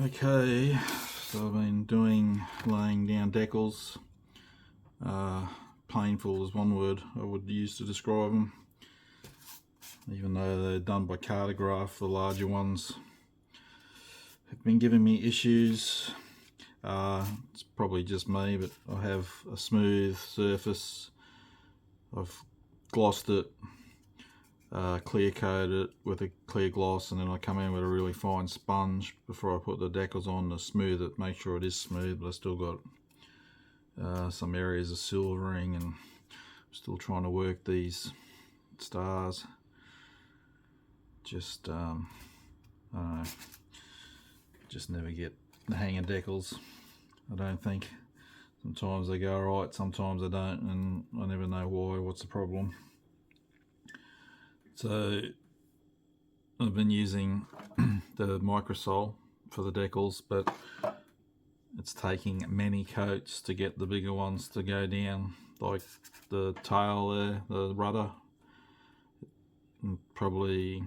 Okay, so I've been laying down decals. Painful is one word I would use to describe them, even though they're done by cartograph. The larger ones have been giving me issues. It's probably just me, but I have a smooth surface. I've glossed it, clear coated it with a clear gloss, and then I come in with a really fine sponge before I put the decals on to smooth it, make sure it is smooth, but I still got some areas of silvering, and I'm still trying to work these stars. Just I don't know, just never get the hang of decals, I don't think. Sometimes they go right, sometimes they don't, and I never know why, what's the problem. So I've been using the microsol for the decals, but it's taking many coats to get the bigger ones to go down, like the tail there, the rudder. Probably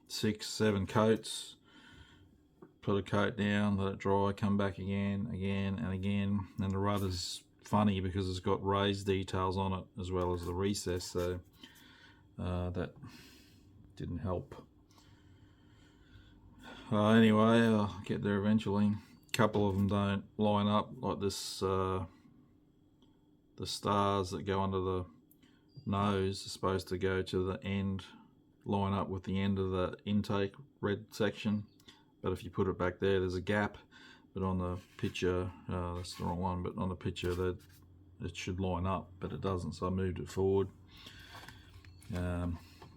6-7 coats. Put a coat down, let it dry, come back again and again. And the rudder's funny because it's got raised details on it as well as the recess, so that didn't help. Anyway, I'll get there eventually. A couple of them don't line up, like this. The stars that go under the nose are supposed to go to the end, line up with the end of the intake red section, but if you put it back there's a gap. But on the picture, that's the wrong one, but on the picture that it should line up, but it doesn't, so I moved it forward.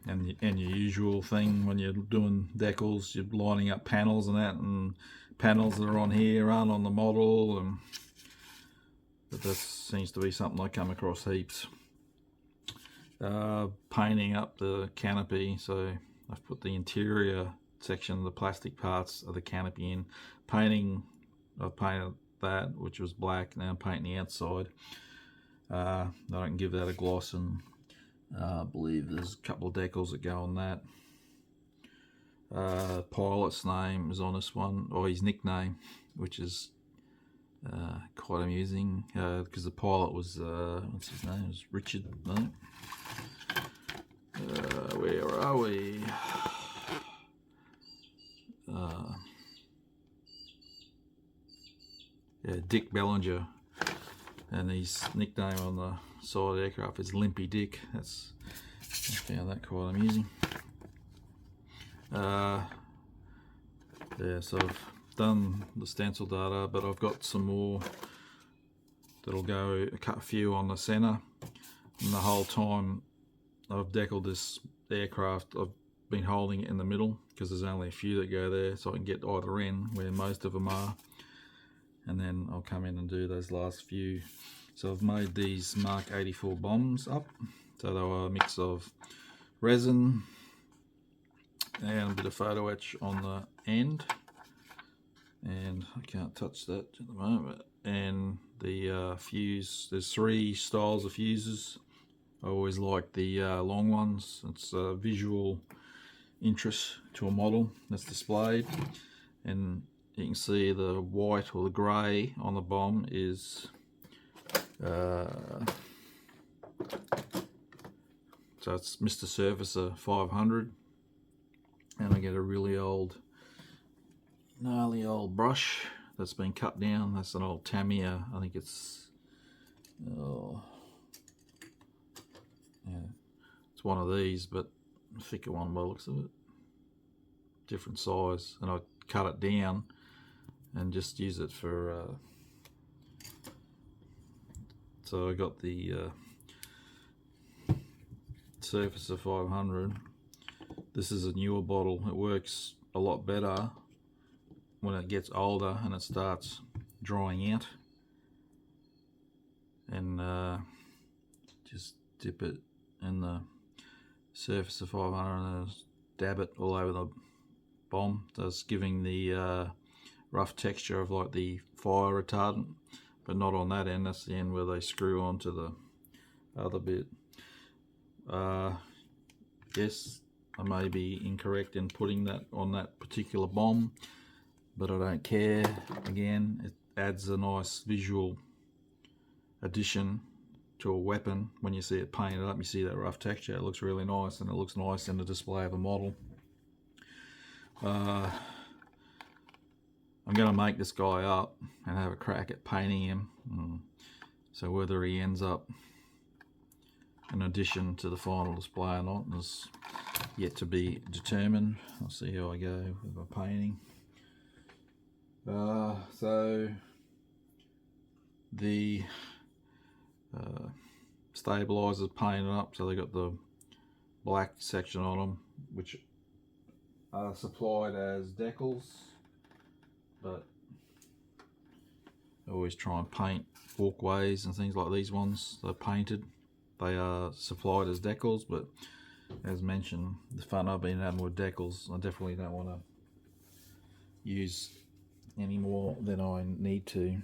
And your usual thing when you're doing decals, you're lining up panels and that, and panels that are on here aren't on the model, but that seems to be something I come across heaps. Painting up the canopy, so I've put the interior section, the plastic parts of the canopy in. I've painted that, which was black. Now I'm painting the outside. I can give that a gloss, and I believe there's a couple of decals that go on that. Pilot's name is on this one, or his nickname, which is quite amusing, because the pilot was, what's his name? It was Richard, no? Where are we? Yeah, Dick Bellinger, and his nickname on the side of the aircraft is Limpy Dick. I found that quite amusing. Yeah, so I've done the stencil data, but I've got some more that'll go, a few on the center, and the whole time I've decaled this aircraft, I've been holding it in the middle because there's only a few that go there, so I can get either end where most of them are, and then I'll come in and do those last few. So I've made these Mark 84 bombs up, so they were a mix of resin and a bit of photo etch on the end, and I can't touch that at the moment. And the fuse, there's 3 styles of fuses. I always like the long ones. It's a visual interest to a model that's displayed, and you can see the white or the grey on the bomb is so it's Mr. Surfacer 500, and I get a really old, gnarly old brush that's been cut down. That's an old Tamiya, I think it's, yeah, it's one of these, but a thicker one by the looks of it, different size, and I cut it down and just use it for so I got the Surfacer 500. This is a newer bottle. It works a lot better when it gets older and it starts drying out, and just dip it in the Surfacer 500 and dab it all over the bomb, thus giving the rough texture of like the fire retardant, but not on that end. That's the end where they screw onto the other bit. Yes, I may be incorrect in putting that on that particular bomb. but I don't care. Again, it adds a nice visual addition to a weapon. When you see it painted up, you see that rough texture. It looks really nice, and it looks nice in the display of a model. I'm going to make this guy up and have a crack at painting him. So whether he ends up an addition to the final display or not is yet to be determined. I'll see how I go with my painting. So the stabilizers painted up, so they got the black section on them, which are supplied as decals, but I always try and paint walkways and things like these ones. They're painted. They are supplied as decals, but as mentioned, the fun I've been having with decals, I definitely don't want to use any more than I need to.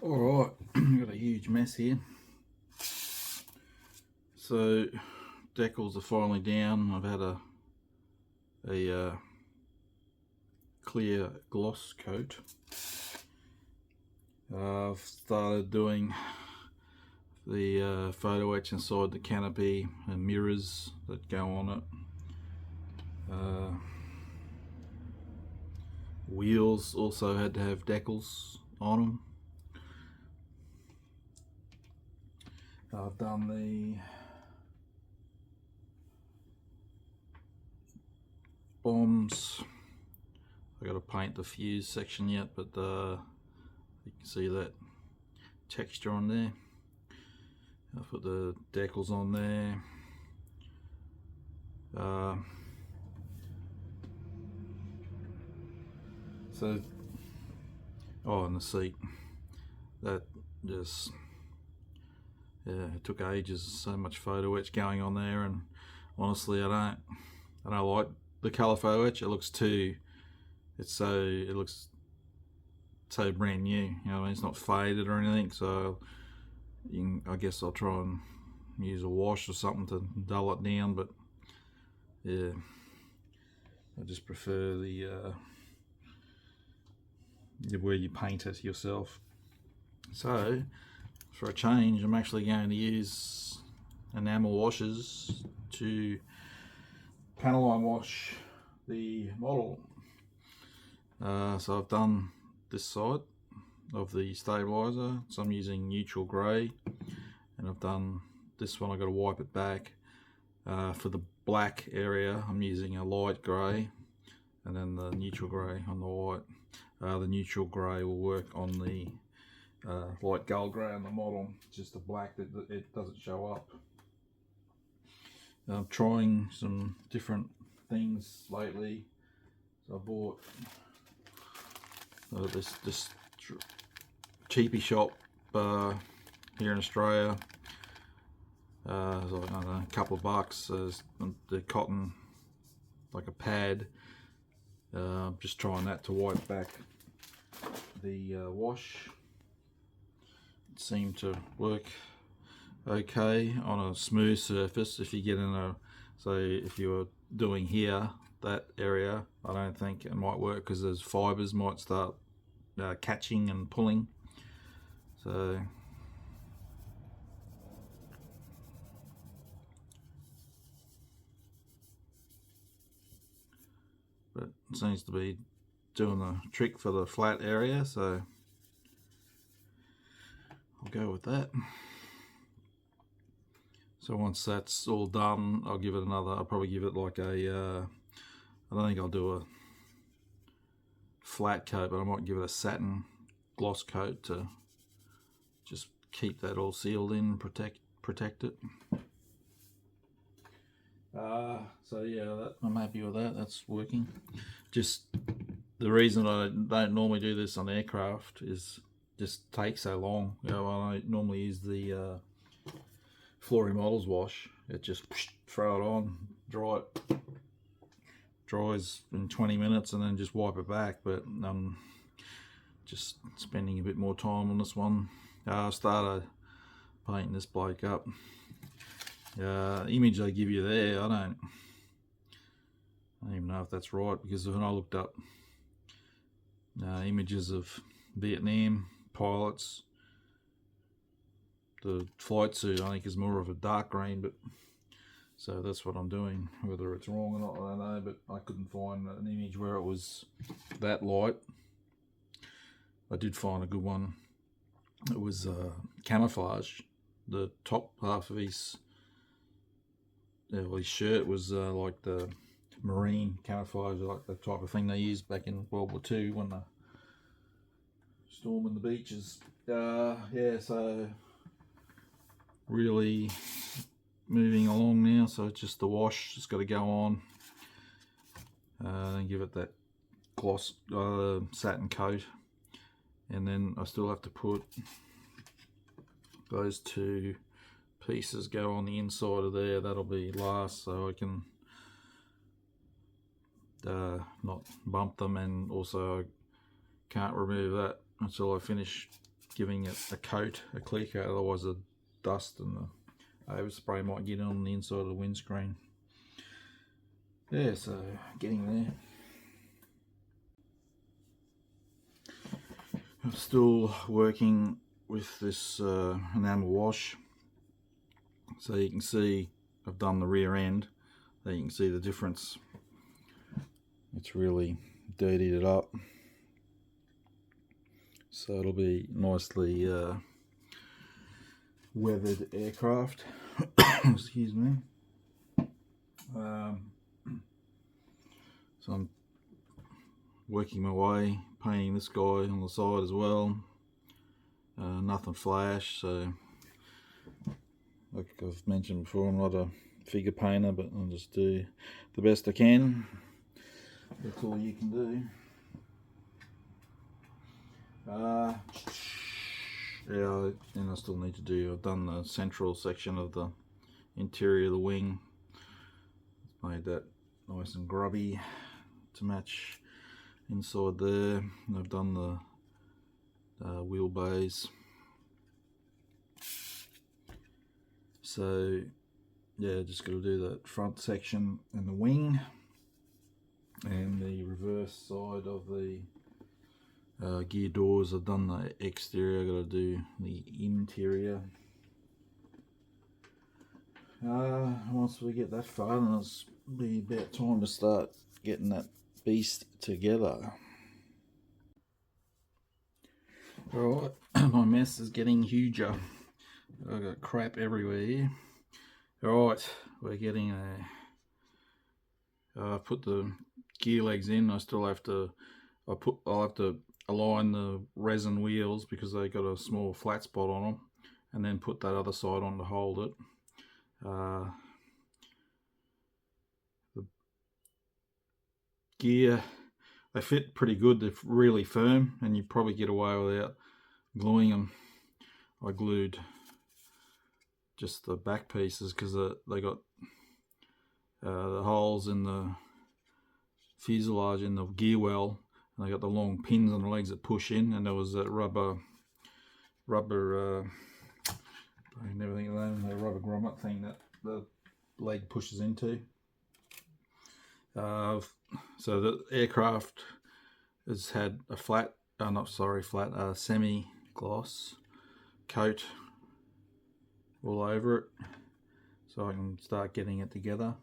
Alright, got a huge mess here. So decals are finally down. I've had a clear gloss coat. I've started doing the photo etch inside the canopy and mirrors that go on it. Wheels also had to have decals on them. I've done the bombs. I got to paint the fuse section yet, but you can see that texture on there. I'll put the decals on there. And the seat, that just, yeah, it took ages. So much photo etch going on there, and honestly, I don't like the colour photo etch. It looks so brand new. You know what I mean? It's not faded or anything. So I guess I'll try and use a wash or something to dull it down. But yeah, I just prefer the where you paint it yourself. So for a change, I'm actually going to use enamel washes to panel line wash the model. So I've done this side of the stabilizer, so I'm using neutral grey, and I've done this one. I've got to wipe it back. For the black area, I'm using a light grey, and then the neutral grey on the white. The neutral grey will work on the light gold grey on the model. It's just the black that it doesn't show up. I'm trying some different things lately. So I bought this cheapy shop here in Australia. So, I don't know, a couple of bucks. The cotton, like a pad. Just trying that to wipe back the wash. It seemed to work okay on a smooth surface. If you get in if you were doing here, that area, I don't think it might work because those fibres might start catching and pulling. So but it seems to be doing the trick for the flat area, so I'll go with that. So once that's all done, I'll probably give it like a I don't think I'll do a flat coat, but I might give it a satin gloss coat to just keep that all sealed in, protect it. So yeah, I'm happy with that. That's working. Just the reason I don't normally do this on aircraft is just takes so long. You know, I normally use the Flory Models wash. It just throw it on, dry it. Dries in 20 minutes and then just wipe it back. But just spending a bit more time on this one. I started painting this bloke up. Image they give you there, I I don't even know if that's right, because when I looked up images of Vietnam pilots, the flight suit I think is more of a dark green, but so that's what I'm doing. Whether it's wrong or not, I don't know, but I couldn't find an image where it was that light. I did find a good one. It was camouflage. The top half of his shirt was like the marine camouflage, like the type of thing they used back in World War II when they're storming the beaches. Yeah, so really moving along now. So it's just the wash, just got to go on, and give it that gloss satin coat, and then I still have to put those two pieces go on the inside of there. That'll be last, so I can not bump them, and also I can't remove that until I finish giving it a coat, a clear coat, otherwise the dust and the overspray might get on the inside of the windscreen. Yeah, so getting there. I'm still working with this enamel wash, so you can see I've done the rear end. There you can see the difference. It's really dirtied it up, so it'll be nicely weathered aircraft. Excuse me. So I'm working my way, painting this guy on the side as well. Nothing flash, so like I've mentioned before, I'm not a figure painter, but I'll just do the best I can. That's all you can do. Yeah, and I still need to do, I've done the central section of the interior of the wing. Made that nice and grubby to match inside there. And I've done the wheel bays. So yeah, just got to do that front section and the wing, and the reverse side of the gear doors. I've done the exterior, I've got to do the interior. Once we get that far, then it's be about time to start getting that beast together. Alright, my mess is getting huger. I've got crap everywhere here. Alright, we're getting I've put the gear legs in. I still have to, I'll have to align the resin wheels because they got a small flat spot on them, and then put that other side on to hold it. The gear, they fit pretty good. They're really firm, and you probably get away without gluing them. I glued just the back pieces because they got the holes in the fuselage in the gear well, and they got the long pins on the legs that push in, and there was that rubber I never think of the name, the rubber grommet thing that the leg pushes into. So the aircraft has had a semi-gloss coat all over it, so I can start getting it together.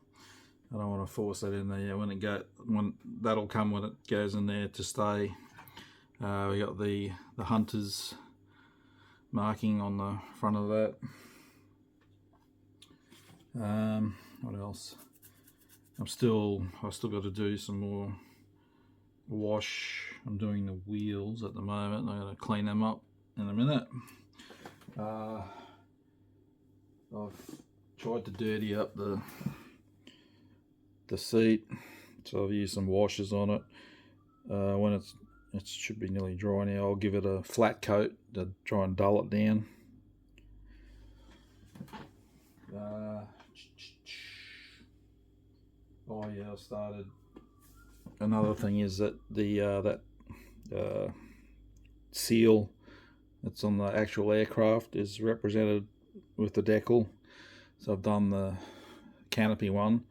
I don't want to force that in there. When that'll come when it goes in there to stay. We got the Hunter's marking on the front of that. What else? I've still got to do some more wash. I'm doing the wheels at the moment. I'm going to clean them up in a minute. I've tried to dirty up the seat, so I've used some washes on it. When it should be nearly dry now, I'll give it a flat coat to try and dull it down. Oh yeah, I started. Another thing is that the seal that's on the actual aircraft is represented with the decal. So I've done the Canopy one.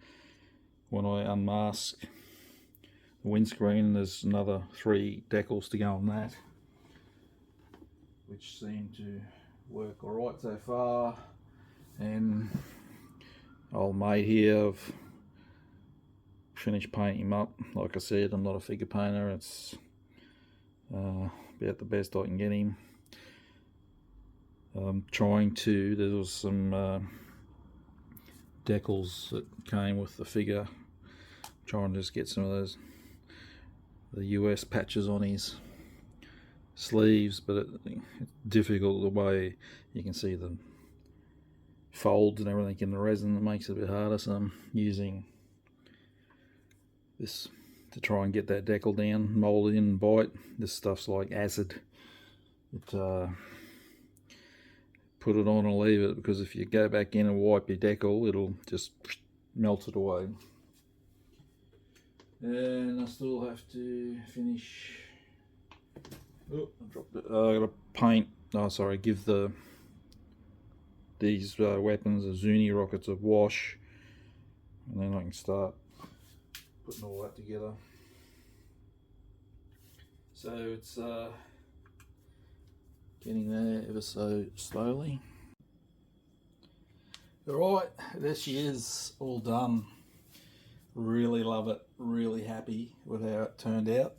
When I unmask windscreen. There's another 3 decals to go on that, which seem to work alright so far. And old mate here, I've finished painting him up. Like I said, I'm not a figure painter. It's about the best I can get him. I'm trying to, there was some decals that came with the figure. Trying to just get some of those, the US patches on his sleeves, but it's difficult the way you can see the folds and everything in the resin. That makes it a bit harder, so I'm using this to try and get that decal down, mold it in and bite. This stuff's like acid. It put it on and leave it, because if you go back in and wipe your decal, it'll just melt it away. And I still have to finish. Oh, I dropped it. I gotta paint. Oh, sorry. Give these weapons, the Zuni rockets, a wash, and then I can start putting all that together. So it's getting there ever so slowly. Alright, there she is, all done. Really love it, really happy with how it turned out.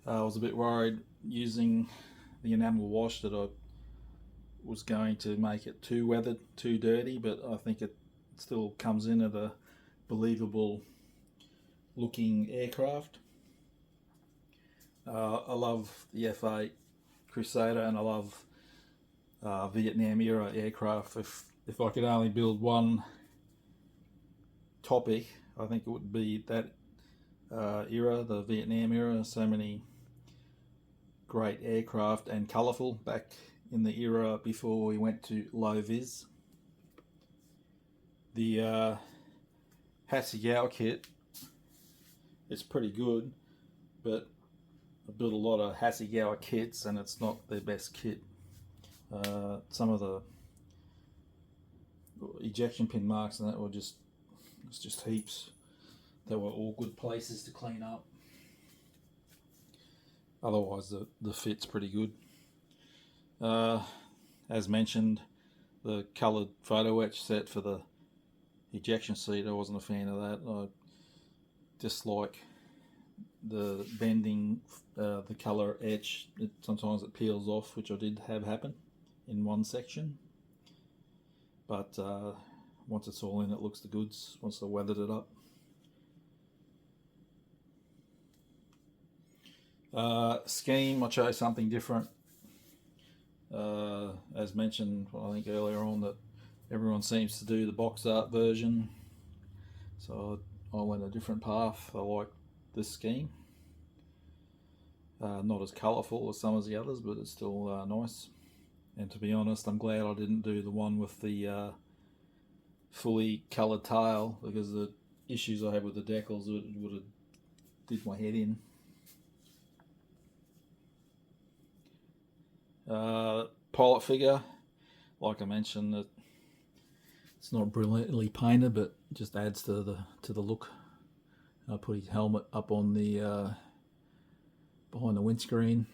I was a bit worried using the enamel wash that I was going to make it too weathered, too dirty, but I think it still comes in at a believable looking aircraft. I love the F-8 Crusader, and I love Vietnam era aircraft. If I could only build one topic, I think it would be that era, the Vietnam era. So many great aircraft, and colourful back in the era before we went to low vis. The Hasegawa kit is pretty good, but I built a lot of Hasegawa kits and it's not their best kit. Some of the ejection pin marks and that were just, it's just heaps. They were all good places to clean up. Otherwise the fit's pretty good. As mentioned, the coloured photo etch set for the ejection seat, I wasn't a fan of that. I dislike the bending, the colour etch. Sometimes it peels off, which I did have happen in one section. But once it's all in, it looks the goods, once I weathered it up. Scheme, I chose something different. As mentioned, I think earlier on, that everyone seems to do the box art version, so I went a different path. I like this scheme. Not as colourful as some of the others, but it's still nice. And to be honest, I'm glad I didn't do the one with the fully coloured tail, because the issues I had with the decals would have did my head in. Pilot figure, like I mentioned, it's not brilliantly painted, but just adds to the look. I put his helmet up on the behind the windscreen.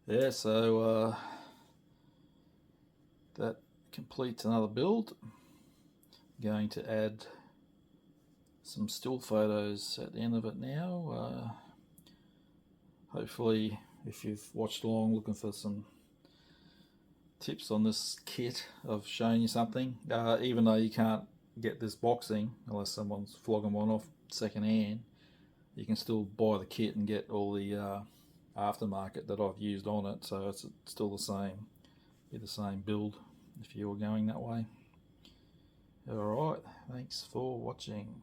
Yeah, so that completes another build. Going to add some still photos at the end of it now. Hopefully, if you've watched along looking for some tips on this kit, I've shown you something. Even though you can't get this boxing unless someone's flogging one off second hand, you can still buy the kit and get all the aftermarket that I've used on it, so it's still the same, be the same build if you're going that way. Alright, thanks for watching.